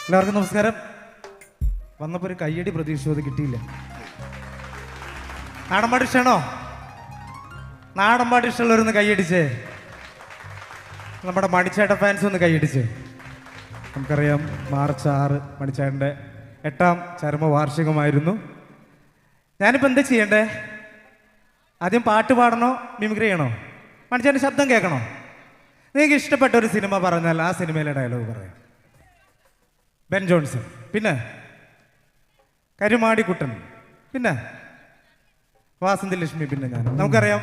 എല്ലാവർക്കും നമസ്കാരം. വന്നപ്പോൾ ഒരു കയ്യടി പ്രതീക്ഷിച്ചത് കിട്ടിയില്ല. നാടൻപാട്ട് ഇഷ്ടമാണോ? നാടൻപാട്ട് ഇഷ്ടമുള്ളവരൊന്ന് കൈയടിച്ചേ. നമ്മുടെ മണിച്ചേട്ട ഫാൻസ് ഒന്ന് കൈയടിച്ചേ. നമുക്കറിയാം മാർച്ച് 6 മണിച്ചേട്ടൻ്റെ 8ാം ചരമവാർഷികമായിരുന്നു. ഞാനിപ്പോൾ എന്താ ചെയ്യണ്ടേ? ആദ്യം പാട്ട് പാടണോ മിമിക്രി ചെയ്യണോ? മണിച്ചേട്ടൻ്റെ ശബ്ദം കേൾക്കണോ? നിങ്ങൾക്ക് ഇഷ്ടപ്പെട്ട ഒരു സിനിമ പറഞ്ഞാൽ ആ സിനിമയിലെ ഡയലോഗ് പറയാം. ബെൻ ജോൺസൺ, പിന്നെ കരുമാടിക്കുട്ടൻ, പിന്നെ വാസന്തി ലക്ഷ്മി, പിന്നെ ഞാൻ. നമുക്കറിയാം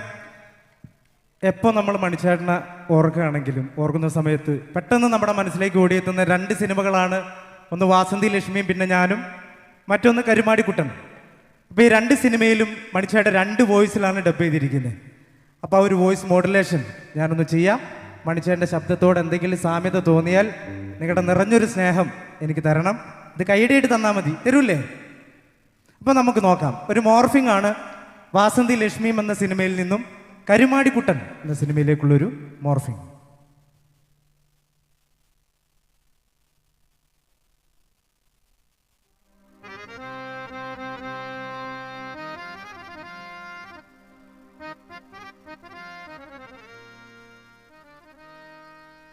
എപ്പോൾ നമ്മൾ മണിച്ചേട്ടനെ ഓർക്കുകയാണെങ്കിലും ഓർക്കുന്ന സമയത്ത് പെട്ടെന്ന് നമ്മുടെ മനസ്സിലേക്ക് ഓടിയെത്തുന്ന 2 സിനിമകളാണ്. ഒന്ന് വാസന്തി ലക്ഷ്മിയും പിന്നെ ഞാനും, മറ്റൊന്ന് കരുമാടിക്കുട്ടൻ. അപ്പോൾ ഈ 2 സിനിമയിലും മണിച്ചേട്ടൻ 2 വോയിസിലാണ് ഡബ് ചെയ്തിരിക്കുന്നത്. അപ്പോൾ ആ ഒരു വോയിസ് മോഡുലേഷൻ ഞാനൊന്ന് ചെയ്യാം. മണിച്ചേട്ടൻ്റെ ശബ്ദത്തോട് എന്തെങ്കിലും സാമ്യത തോന്നിയാൽ നിങ്ങളുടെ നിറഞ്ഞൊരു സ്നേഹം എനിക്ക് തരണം. ഇത് കൈയടിയായിട്ട് തന്നാൽ മതി. തരൂല്ലേ? അപ്പോൾ നമുക്ക് നോക്കാം. ഒരു മോർഫിംഗ് ആണ് വാസന്തി ലക്ഷ്മിയും എന്ന സിനിമയിൽ നിന്നും കരുമാടിക്കുട്ടൻ എന്ന സിനിമയിലേക്കുള്ളൊരു മോർഫിംഗ്.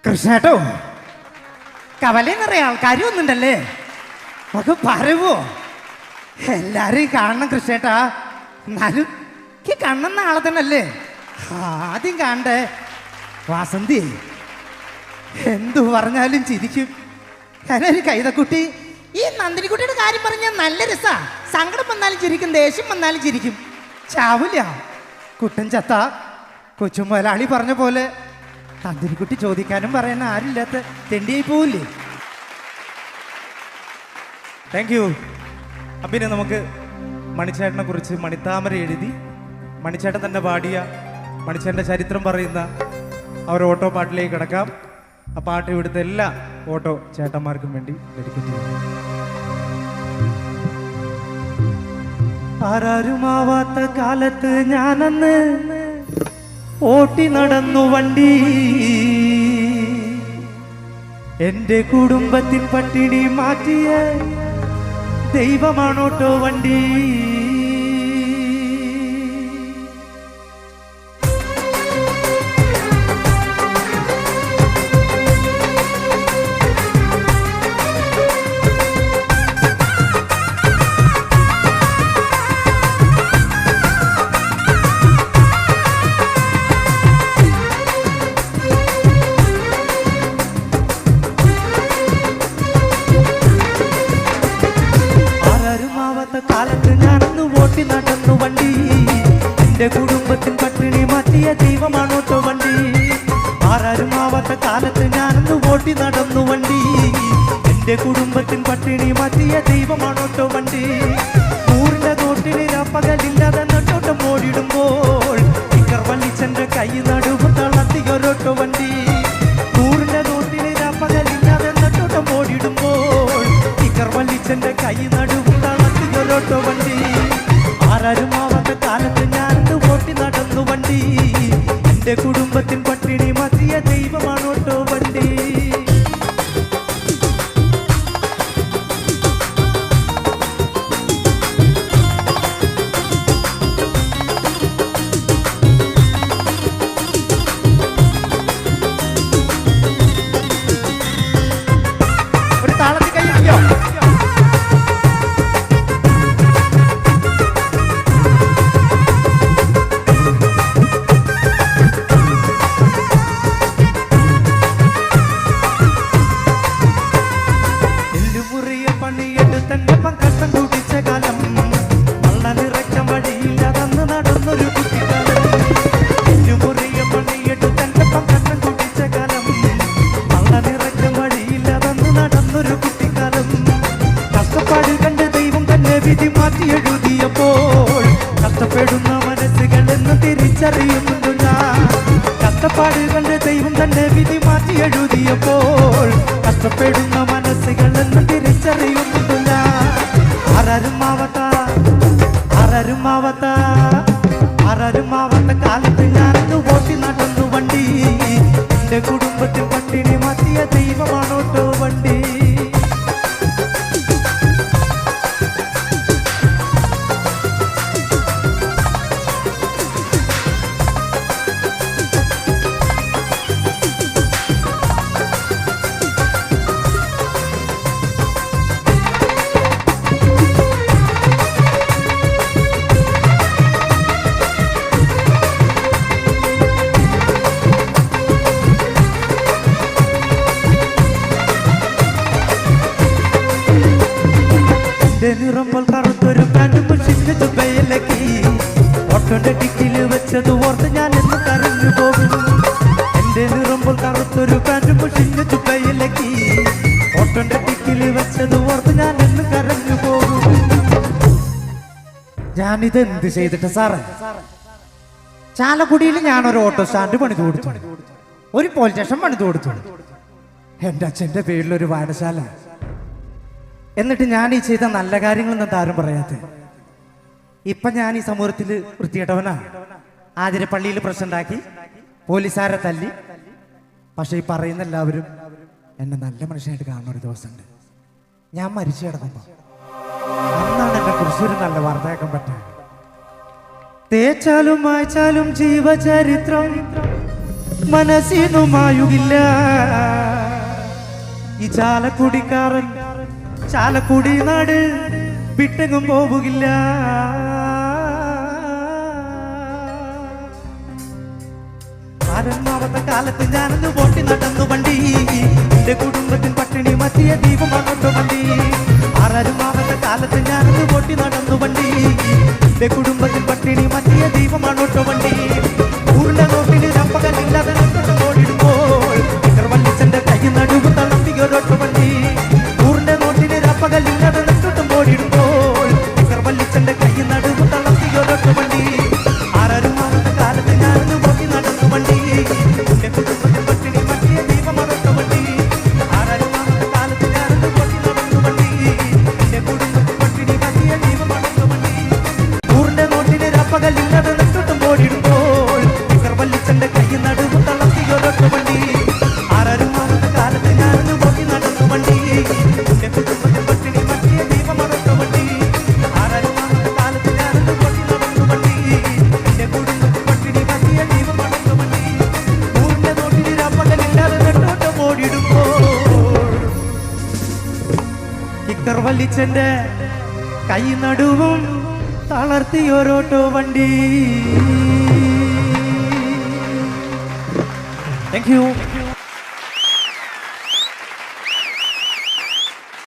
കൃഷ്ണേട്ടോ, കവലയെന്നറിയ ആൾക്കാരും ഒന്നുണ്ടല്ലേ? നമുക്ക് പറയുവോ? എല്ലാരും കാണണം കൃഷ്ണേട്ടാ. എന്നാലും എനിക്ക് കണ്ണെന്ന ആളെ തന്നെ അല്ലേ ആദ്യം കാണണ്ടേ. വാസന്തി എന്തു പറഞ്ഞാലും ചിരിക്കും. ഞാനൊരു കൈതക്കുട്ടി. ഈ നന്ദിനിക്കുട്ടിയുടെ കാര്യം പറഞ്ഞാൽ നല്ല രസാ. സങ്കടം വന്നാലും ചിരിക്കും, ദേഷ്യം വന്നാലും ചിരിക്കും. ചാവില്ല. കുട്ടൻ ചത്ത കൊച്ചു മുതലാളി പറഞ്ഞ പോലെ നന്ദിനിക്കുട്ടി ചോദിക്കാനും പറയാൻ ആരില്ലാത്ത തെണ്ടിയായി പോവില്ലേ? Thank you. പിന്നെ നമുക്ക് മണിച്ചേട്ടനെ കുറിച്ച് മണിത്താമര എഴുതി മണിച്ചേട്ടൻ തന്നെ പാടിയ മണിച്ചേട്ടൻ്റെ ചരിത്രം പറയുന്ന ആ ഒരു ഓട്ടോ പാട്ടിലേക്ക് കിടക്കാം. ആ പാട്ട് ഇവിടുത്തെ എല്ലാ ഓട്ടോ ചേട്ടന്മാർക്കും വേണ്ടി ഡെഡിക്കേറ്റ് ചെയ്യാം. ആരാരുമാവാത്ത കാലത്ത് ഞാനന്ന് ഓട്ടി നടന്നു വണ്ടി. എന്റെ കുടുംബത്തിൻ പട്ടിണി മാറ്റിയ ദൈവമാണോട്ടോ വണ്ടി. കാലത്ത് ഞാനന്ന് ഓട്ടി നടന്നു വണ്ടി. എന്റെ കുടുംബത്തിൻ പട്ടിണി മാറ്റിയ ദൈവമാണോട്ടോ വണ്ടി. ആരാരും ആവാത്ത കാലത്ത് ഞാനന്ന് ഓട്ടി നടന്നു വണ്ടി. എന്റെ കുടുംബത്തിൻ പട്ടിണി മാറ്റിയ ദൈവമാണോട്ടോ വണ്ടി. 100ന്റെ നോട്ടിന് പകലില്ലാതെ നെട്ടോട്ടം ഓടിടുമ്പോൾ ഇക്കർ വല്ലിച്ചന്റെ കൈ നടുവ് തളർത്തിയൊരോട്ടോ വണ്ടി. 100ന്റെ നോട്ടിന് പകലില്ലാതെ നെട്ടോട്ടം ഓടിടുമ്പോൾ ഇക്കർ വല്ലിച്ചന്റെ കൈ നടുവ് ഓട്ടോ വണ്ടി. ആരാരും ആവാത്ത കാലത്ത് ഞാനന്ന് ഓട്ടി നടന്നു വണ്ടി. എന്റെ കുടുംബത്തിൻ പട്ടിണി മാറ്റിയ ദൈവമാണോട്ടോ വണ്ടി. ഒരു താളത്തിൽ കൈയ്യോ. വിധി മാറ്റി എഴുതിയപ്പോൾ കഷ്ടപ്പെടുന്ന മനസ്സുകളെന്ന് തിരിച്ചറിയുന്നുണ്ട് ഞാൻ. കഷ്ടപ്പാട് കണ്ട് ദൈവം തന്നെ വിധി മാറ്റി എഴുതിയപ്പോൾ കഷ്ടപ്പെടുന്ന മനസ്സുകളെന്ന് തിരിച്ചറിയുന്നുണ്ട് ഞാൻ. ആരാരും ആവത്ത കാലത്ത് ഞാനന്ന് ഓട്ടി നടന്നു വണ്ടി. എന്റെ കുടുംബത്തിൽ പട്ടിണി മാറ്റിയ ദൈവമാണോട്ടോ വണ്ടി. എന്റെ നിറമ്പോൾ കറുത്തൊരു പാൻറ്റും മുഷിഞ്ഞ ചുബയിലക്കി ഓട്ടോന്റെ ടിക്കില് വെച്ചത് ഓർത്ത് ഞാൻ എന്ന് കരഞ്ഞു പോകും എന്റെ നിറമ്പോൾ കറുത്തൊരു പാൻറ്റും മുഷിഞ്ഞ ചുബയിലക്കി ഓട്ടോന്റെ ടിക്കില് വെച്ചത് ഓർത്ത് ഞാൻ എന്ന് കരഞ്ഞു പോകും. ഞാനിത് എന്ത് ചെയ്തിട്ട് സാറേ? ചാലക്കുടിയിൽ ഞാനൊരു ഓട്ടോ സ്റ്റാൻഡ് പണിത് കൊടുത്തു, ഒരു പോലീസ് സ്റ്റേഷൻ പണിത് കൊടുത്തു, എൻ്റെ അച്ഛൻ്റെ പേരിലൊരു വായനശാല. എന്നിട്ട് ഞാൻ ഈ ചെയ്ത നല്ല കാര്യങ്ങളൊന്നും താരം പറയാത്തെ. ഇപ്പൊ ഞാൻ ഈ സമൂഹത്തിൽ വൃത്തികെട്ടവനാ. ആതിരപ്പള്ളിയിൽ പ്രശ്നമുണ്ടാക്കി, പോലീസുകാരെ തല്ലി. പക്ഷെ ഈ പറയുന്ന എല്ലാവരും എന്നെ നല്ല മനുഷ്യനായിട്ട് കാണുന്ന ഒരു ദിവസമുണ്ട്. ഞാൻ മരിച്ചു കിടന്നപ്പോ അന്നാണ് എന്നെ കുറിച്ച് ഒരു നല്ല വാർത്ത കേൾക്കാൻ പറ്റുക. തേച്ചാലും മായ്ച്ചാലും ജീവചരിത്രം മനസ്സിനുമായുകില്ല. ഈ ചാലക്കുടിക്കാരൻ ചാലക്കുടി നാട് വിട്ടെങ്ങും പോവുകില്ല. ആരമ്മാവത്തെ കാലത്ത് ഞാനൊന്ന് വോട്ടി നടന്നു വണ്ടി. എന്റെ കുടുംബത്തിൽ പട്ടിണി മറ്റിയ ദീപമാണോട്ടോ വണ്ടി. ആരമ്മാവത്തെ കാലത്ത് ഞാനൊന്ന് വോട്ടി നടന്നു വണ്ടി. എന്റെ കുടുംബത്തിൽ പട്ടിണി മറ്റിയ ദീപമാണോട്ടോ വണ്ടി. ഊരിന്റെ നോട്ടിന് രപ്പകലില്ലാതെ ഓടിടുമ്പോൾ വല്ലിച്ചന്റെ കൈ നടുവ് തളർത്തിയൊരോട്ടോ വണ്ടി. ഊരിന്റെ നോട്ടിന് രപ്പകലില്ലാതെ ഓടിടുമ്പോൾ വല്ലിച്ചന്റെ കൈ നടുവ് തളർത്തിയൊരോട്ടോ വണ്ടി. ആരമ്മാവത്തെ കാലത്ത് ഞാനൊന്ന് വോട്ടി നടന്നു വണ്ടി. എന്റെ കുടുംബത്തിൽ പട്ടിണി മറ്റിയ ദീപമാണോട്ടോ വണ്ടി. ആരമ്മാവത്തെ കാലത്ത് ഞാനൊന്ന് വോട്ടി നടന്നു വണ്ടി. എന്റെ കുടുംബത്തിൽ പട്ടിണി മറ്റിയ ദീപമാണോട്ടോ വണ്ടി. ഊരിന്റെ നോട്ടിന് രപ്പകലില്ലാതെ ഓടിടുമ്പോൾ വല്ലിച്ചന്റെ കൈ നടുവ് തളർത്തിയൊരോട്ടോ വണ്ടി. ആരമ്മാവത്തെ കാലത്ത് ഞാനൊന്ന് വോട്ടി നടന്നു വണ്ടി. എന്റെ കുടുംബത്തിൽ പട്ടിണി മറ്റിയ ദീപമാണോട്ടോ വണ്ടി. ആരമ്മാവത്തെ കാലത്ത് ഞാനൊന്ന് വോട്ടി നടന്നു വണ്ടി. എന്റെ കുടുംബത്തിൽ പട്ടിണി മറ്റിയ ദീപമാണോട്ടോ വണ്ടി. ഊരിന്റെ നോട്ടിന് രപ്പകലില്ലാതെ ഓടിടുമ്പോൾ വല്ലിച്ചന്റെ കൈ നടുവും തളർത്തിയൊരോട്ടോ വണ്ടി. Thank you.